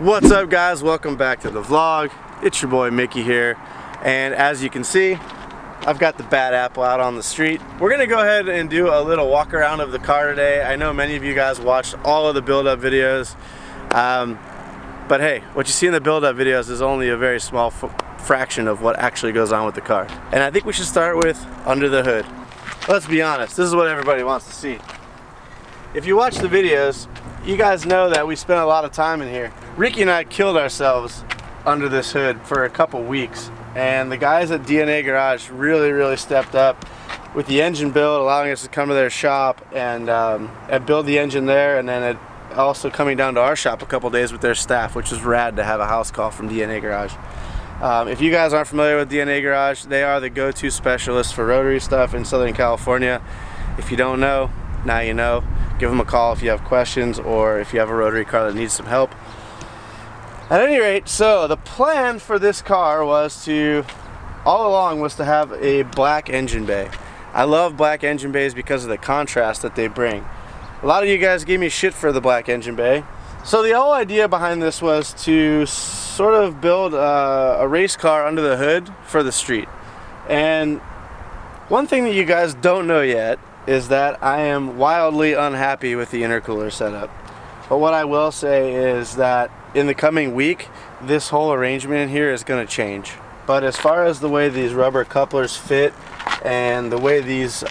What's up, guys? Welcome back to the vlog. It's your boy Mickey here, and as you can see, I've got the BadApple out on the street. We're gonna go ahead and do a little walk around of the car today. I know many of you guys watched all of the build-up videos, but hey, what you see in the build-up videos is only a very small fraction of what actually goes on with the car. And I think we should start with under the hood. Let's be honest, this is what everybody wants to see. If you watch the videos, you guys know that we spent a lot of time in here. Ricky and I killed ourselves under this hood for a couple weeks, and the guys at DNA Garage really stepped up with the engine build, allowing us to come to their shop and build the engine there, and then also coming down to our shop a couple days with their staff, which is rad to have a house call from DNA Garage. If you guys aren't familiar with DNA Garage, they are the go-to specialist for rotary stuff in Southern California. If you don't know, now you know. Give them a call if you have questions or if you have a rotary car that needs some help. At any rate, so the plan for this car was to, all along, was to have a black engine bay. I love black engine bays because of the contrast that they bring. A lot of you guys gave me shit for the black engine bay. So the whole idea behind this was to sort of build a race car under the hood for the street. And one thing that you guys don't know yet is that I am wildly unhappy with the intercooler setup. But what I will say is that in the coming week, this whole arrangement in here is going to change. But as far as the way these rubber couplers fit and the way these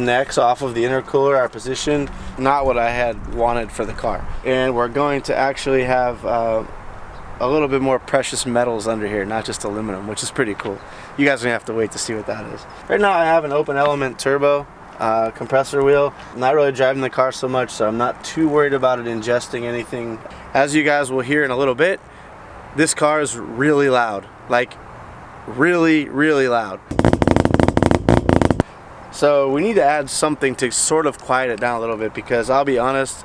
necks off of the intercooler are positioned, not what I had wanted for the car. And we're going to actually have a little bit more precious metals under here, not just aluminum, which is pretty cool. You guys are gonna have to wait to see what that is. Right now I have an open element turbo compressor wheel. I'm not really driving the car so much, so I'm not too worried about it ingesting anything. As you guys will hear in a little bit, this car is really loud, like really loud. So we need to add something to sort of quiet it down a little bit, because I'll be honest,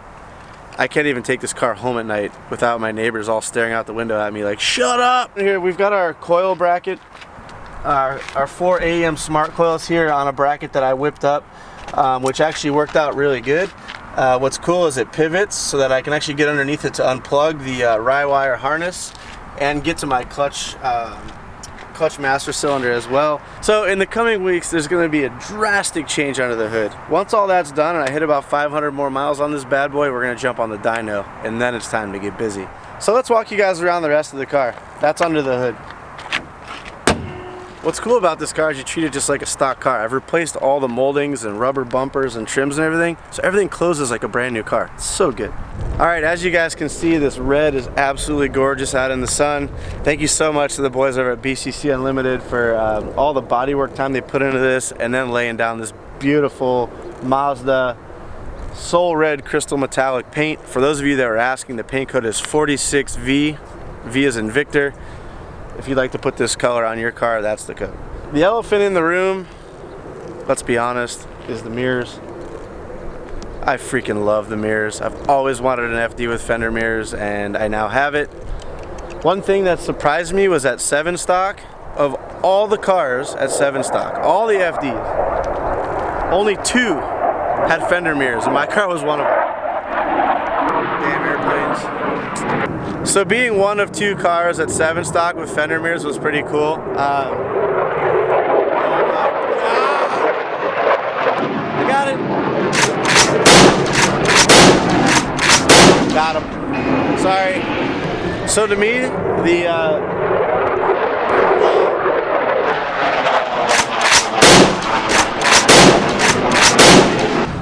I can't even take this car home at night without my neighbors all staring out the window at me like, shut up! Here we've got our coil bracket, our 4 AM smart coils here on a bracket that I whipped up, which actually worked out really good. What's cool is it pivots so that I can actually get underneath it to unplug the rye wire harness and get to my clutch master cylinder as well. So in the coming weeks, there's going to be a drastic change under the hood. Once all that's done and I hit about 500 more miles on this bad boy, we're going to jump on the dyno, and then it's time to get busy. So let's walk you guys around the rest of the car. That's under the hood. What's cool about this car is you treat it just like a stock car. I've replaced all the moldings and rubber bumpers and trims and everything, so everything closes like a brand new car. It's so good. Alright, as you guys can see, this red is absolutely gorgeous out in the sun. Thank you so much to the boys over at BCC Unlimited for all the bodywork time they put into this, and then laying down this beautiful Mazda Soul Red Crystal Metallic paint. For those of you that were asking, the paint code is 46V. V as in Victor. If you'd like to put this color on your car, that's the code. The elephant in the room, let's be honest, is the mirrors. I freaking love the mirrors. I've always wanted an FD with fender mirrors, and I now have it. One thing that surprised me was at 7 stock, of all the cars at 7 stock, all the FDs, only 2 had fender mirrors, and my car was one of them. Damn airplanes. So being one of 2 cars at 7 stock with fender mirrors was pretty cool. Oh my God. I got it. Got him. Sorry. So to me,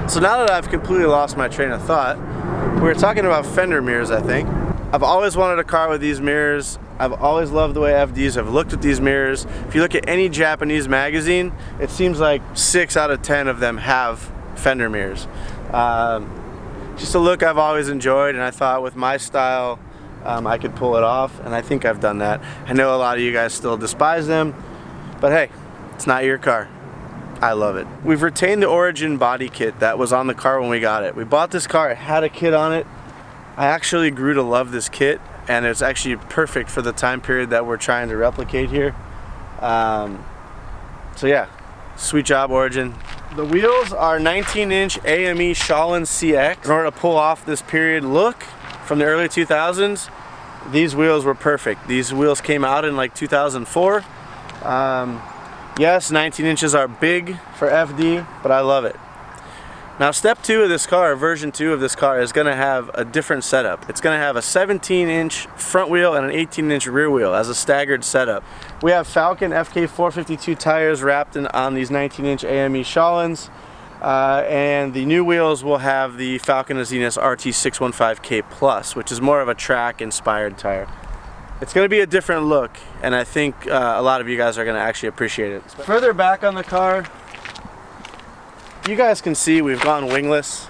so now that I've completely lost my train of thought, we were talking about fender mirrors, I think. I've always wanted a car with these mirrors. I've always loved the way FDs have looked at these mirrors. If you look at any Japanese magazine, it seems like 6 out of 10 of them have fender mirrors. Just a look I've always enjoyed, and I thought with my style, I could pull it off, and I think I've done that. I know a lot of you guys still despise them, but hey, it's not your car. I love it. We've retained the origin body kit that was on the car when we got it. We bought this car, it had a kit on it. I actually grew to love this kit, and it's actually perfect for the time period that we're trying to replicate here. So yeah, sweet job, Origin. The wheels are 19-inch AME Shaolin CX. In order to pull off this period look from the early 2000s, these wheels were perfect. These wheels came out in like 2004. Yes, 19 inches are big for FD, but I love it. Now step 2 of this car, version 2 of this car, is going to have a different setup. It's going to have a 17-inch front wheel and an 18-inch rear wheel as a staggered setup. We have Falcon FK452 tires wrapped on these 19-inch AME Shawlins, and the new wheels will have the Falcon Azenas RT615K Plus, which is more of a track-inspired tire. It's going to be a different look, and I think a lot of you guys are going to actually appreciate it. Further back on the car, you guys can see we've gone wingless.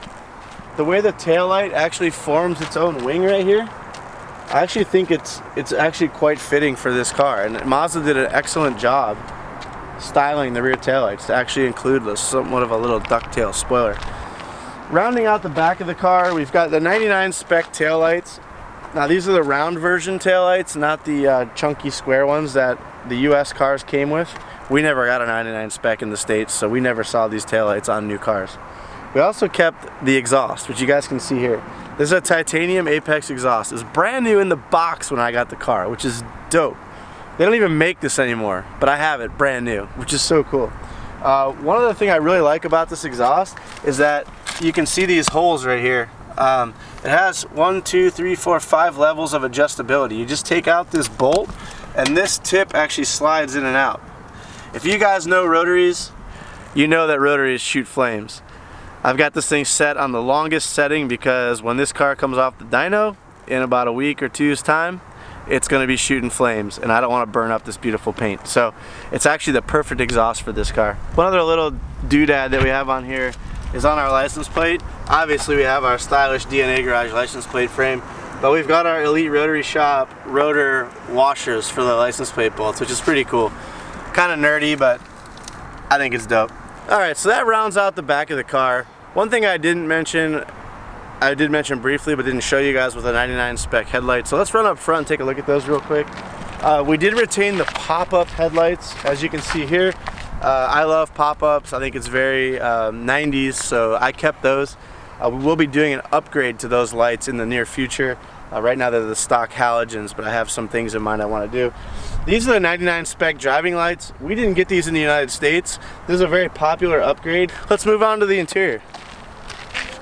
The way the taillight actually forms its own wing right here, I actually think it's actually quite fitting for this car, and Mazda did an excellent job styling the rear taillights to actually include somewhat of a little ducktail spoiler. Rounding out the back of the car, we've got the 99 spec taillights. Now these are the round version taillights, not the chunky square ones that the US cars came with. We never got a 99 spec in the States, so we never saw these taillights on new cars. We also kept the exhaust, which you guys can see here. This is a titanium Apex exhaust. It's brand new in the box when I got the car, which is dope. They don't even make this anymore, but I have it brand new, which is so cool. One other thing I really like about this exhaust is that you can see these holes right here. It has 1, 2, 3, 4, 5 levels of adjustability. You just take out this bolt, and this tip actually slides in and out. If you guys know rotaries, you know that rotaries shoot flames. I've got this thing set on the longest setting because when this car comes off the dyno in about a week or two's time, it's going to be shooting flames, and I don't want to burn up this beautiful paint. So it's actually the perfect exhaust for this car. One other little doodad that we have on here is on our license plate. Obviously we have our stylish DNA Garage license plate frame, but we've got our Elite Rotary Shop rotor washers for the license plate bolts, which is pretty cool. Kind of nerdy, but I think it's dope. Alright, so that rounds out the back of the car. One thing I did mention briefly, but didn't show you guys, with the 99 spec headlights. So let's run up front and take a look at those real quick. We did retain the pop-up headlights, as you can see here. I love pop-ups. I think it's very 90s, so I kept those. We will be doing an upgrade to those lights in the near future. Right now they're the stock halogens, but I have some things in mind I want to do. These are the 99 spec driving lights. We didn't get these in the United States. This is a very popular upgrade. Let's move on to the interior.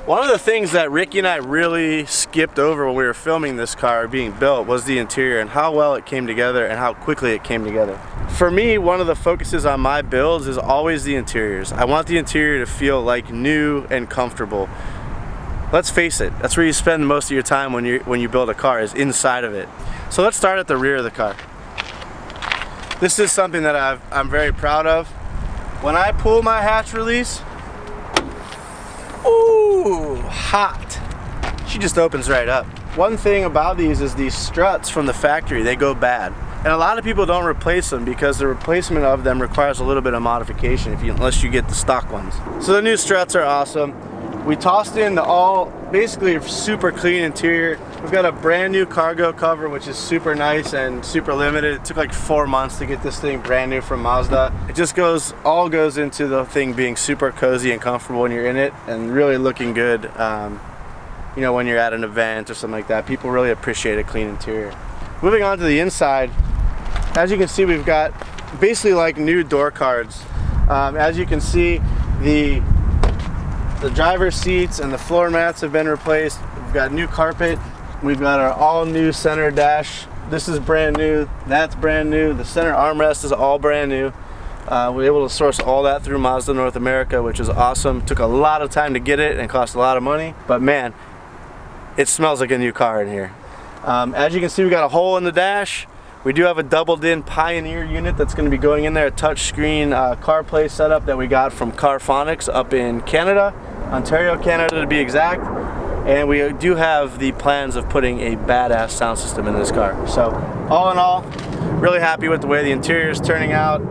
One of the things that Ricky and I really skipped over when we were filming this car being built was the interior and how well it came together and how quickly it came together. For me, one of the focuses on my builds is always the interiors. I want the interior to feel like new and comfortable. Let's face it, that's where you spend most of your time when you build a car, is inside of it. So let's start at the rear of the car. This is something that I'm very proud of. When I pull my hatch release, ooh, hot. She just opens right up. One thing about these is these struts from the factory, they go bad. And a lot of people don't replace them because the replacement of them requires a little bit of modification unless you get the stock ones. So the new struts are awesome. We tossed in the basically super clean interior. We've got a brand new cargo cover, which is super nice and super limited. It took like 4 months to get this thing brand new from Mazda. It just all goes into the thing being super cozy and comfortable when you're in it, and really looking good. You know, when you're at an event or something like that, people really appreciate a clean interior. Moving on to the inside, as you can see, we've got basically like new door cards. As you can see, the driver's seats and the floor mats have been replaced. We've got new carpet. We've got our all new center dash. This is brand new. That's brand new. The center armrest is all brand new. We're able to source all that through Mazda North America, which is awesome. Took a lot of time to get it and cost a lot of money, but man, it smells like a new car in here. As you can see, we got a hole in the dash. We do have a doubled-in Pioneer unit that's going to be going in there, a touchscreen CarPlay setup that we got from Carphonics up in Canada, Ontario, Canada to be exact. And we do have the plans of putting a badass sound system in this car. So all in all, really happy with the way the interior is turning out.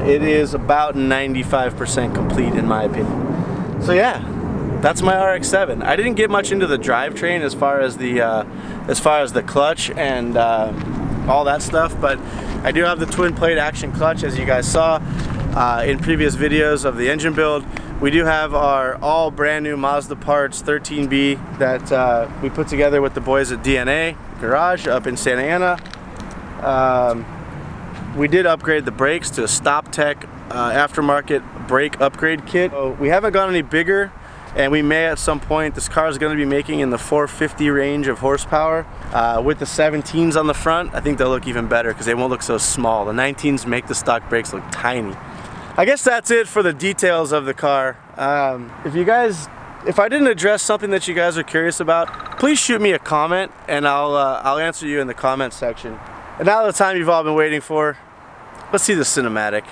It is about 95% complete in my opinion. So yeah, that's my RX-7. I didn't get much into the drivetrain as far as the clutch and all that stuff, but I do have the twin plate action clutch, as you guys saw in previous videos of the engine build. We do have our all brand new Mazda parts 13B that we put together with the boys at DNA Garage up in Santa Ana. We did upgrade the brakes to a Stop Tech aftermarket brake upgrade kit. So we haven't gone any bigger, and we may at some point. This car is going to be making in the 450 range of horsepower. With the 17s on the front, I think they'll look even better because they won't look so small. The 19s make the stock brakes look tiny. I guess that's it for the details of the car. If I didn't address something that you guys are curious about, please shoot me a comment and I'll answer you in the comment section. And now the time you've all been waiting for, let's see the cinematic.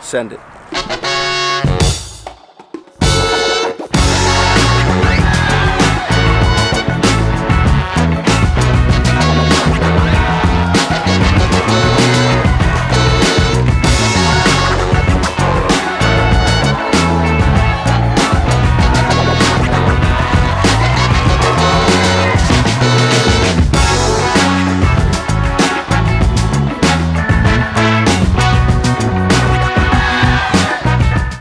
Send it.